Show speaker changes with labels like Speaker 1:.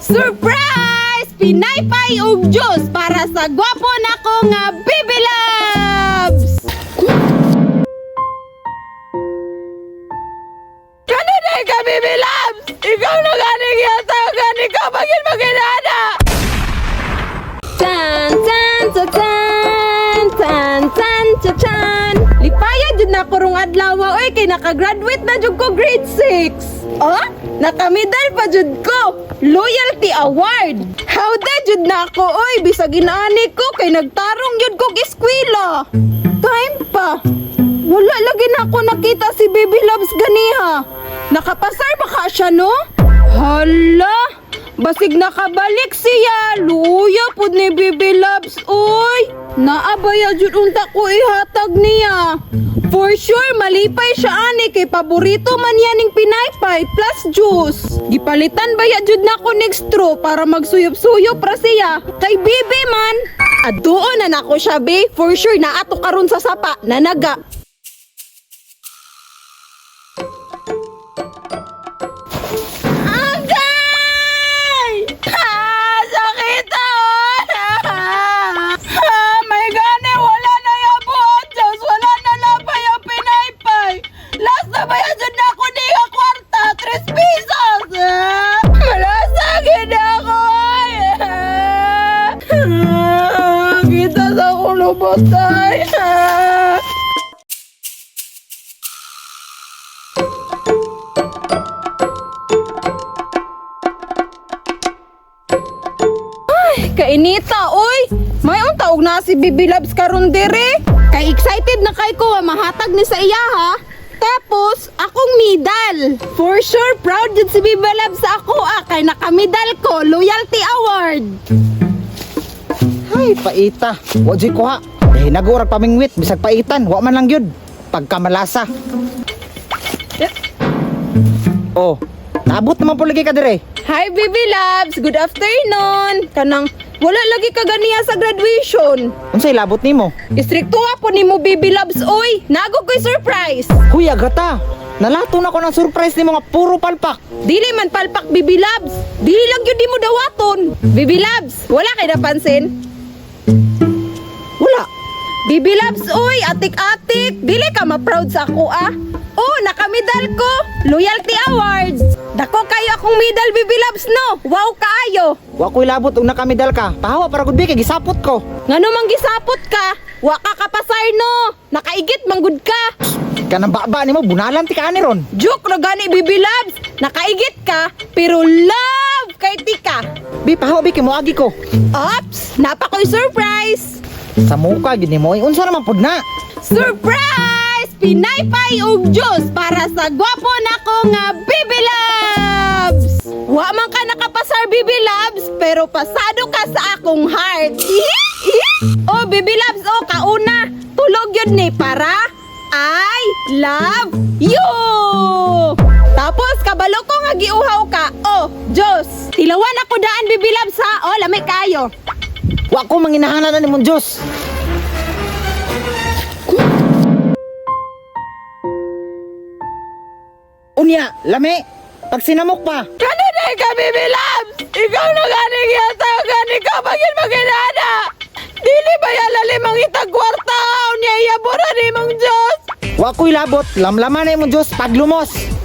Speaker 1: Surprise! Pinaypay og juice para sa gwapo nako nga Bibi Loves! Kano na ka, Bibi Loves? Ikaw na ganing yata, ganing ka magin-maginana! Tan, tan, tan, tan, tan, tan, tan, tan. Lipaya jud na ko rong adlaw, oy, kay nakagraduate na jud ko grade 6. Oh, nakamedal pa jud ko. Loyalty award. Howda jud na ako, oy, bisag inaani ko kay nagtarong jud ko eskwela. Time pa. Wala lagi na ako nakita si Bibi Loves ganiha. Nakapasar ba ka siya, no? Hala! Basig nakabalik siya. Luya pud ni Bibi Loves, uy. Naabaya jud unta ko ihatag niya. For sure, malipay siya ani kay paborito man yan ning pinaypay plus juice. Gipalitan baya jud na ko ning straw para magsuyop-suyop ra siya. Kay Bibi man. Aduon na nako siya, be. For sure, naato karon sa sapa, nanaga. Botay. Ay, kainita, oy. May untaog na si Bibi Loves karon dire. Kay excited na kay ko mahatag ni sa iya ha. Tapos, akong medal. For sure, proud jud si Bibi Loves sa ako kay nakamedal ko, loyalty award.
Speaker 2: Ay, paita. Wa jud ko ha. Eh, nagurag pamingwit, bisag paitan. Wa man lang yun. Pagkamalasa. Oh, naabot naman po lagi ka dire.
Speaker 1: Hi, Bibi Loves. Good afternoon. Kanang, wala lagi ka ganiya sa graduation.
Speaker 2: Unsay labot nimo?
Speaker 1: Istrikto po ni mo, Bibi Loves, oy. Nago ko'y surprise.
Speaker 2: Huy, agata. Nalato na ko ng surprise nimo nga puro palpak.
Speaker 1: Dili man palpak, Bibi Loves. Dili lang yun di mo dawaton. Bibi Loves, wala kay napansin?
Speaker 2: Wala.
Speaker 1: Bibi Loves, oy, atik-atik. Dili ka ma-proud sa ako, ah. Oh, nakamedal ko. Loyalty Awards. Dako kayo akong medal, Bibi Loves, no? Wow kaayo.
Speaker 2: Wa ko'y labot og nakamedal ka. Pahawa para gud kay gisapot ko.
Speaker 1: Ngano mang gisapot ka? Wa ka kapasar, no? Nakaigit manggud ka.
Speaker 2: Kanang baba nimo bunalan ti kaani ron.
Speaker 1: Joke na gani, Bibi Loves. Nakaigit ka, pero love kay tika.
Speaker 2: Bi pahawa bi kay moagi ko.
Speaker 1: Ops, napa ko'y surprise.
Speaker 2: Sa muka gid nimo, unsa naman pud na?
Speaker 1: Surprise! Pinaypay og juice para sa gwapo nako nga Bibi Loves! Wa man ka nakapasar, Bibi Loves, pero pasado ka sa akong heart. Oh, Bibi Loves, oh, kauna. Tulog yun ni para I love you! Tapos, kabalo ko nga giuhaw ka. Oh, Diyos! Tilawan ako daan, Bibi Loves, ha? Oh, lamay kayo.
Speaker 2: Wa ko manginahanan na nimong Diyos. Unya, lami. Pag sinamok pa.
Speaker 1: Kano na ka, Bibi Loves? Ikaw na ganing yata, ganing ka magin-maginana. Dili ba yalali mang itagwarta? Unya, iyabura ni mong Diyos.
Speaker 2: Wa ko'y labot, lamlaman na imong Diyos paglumos.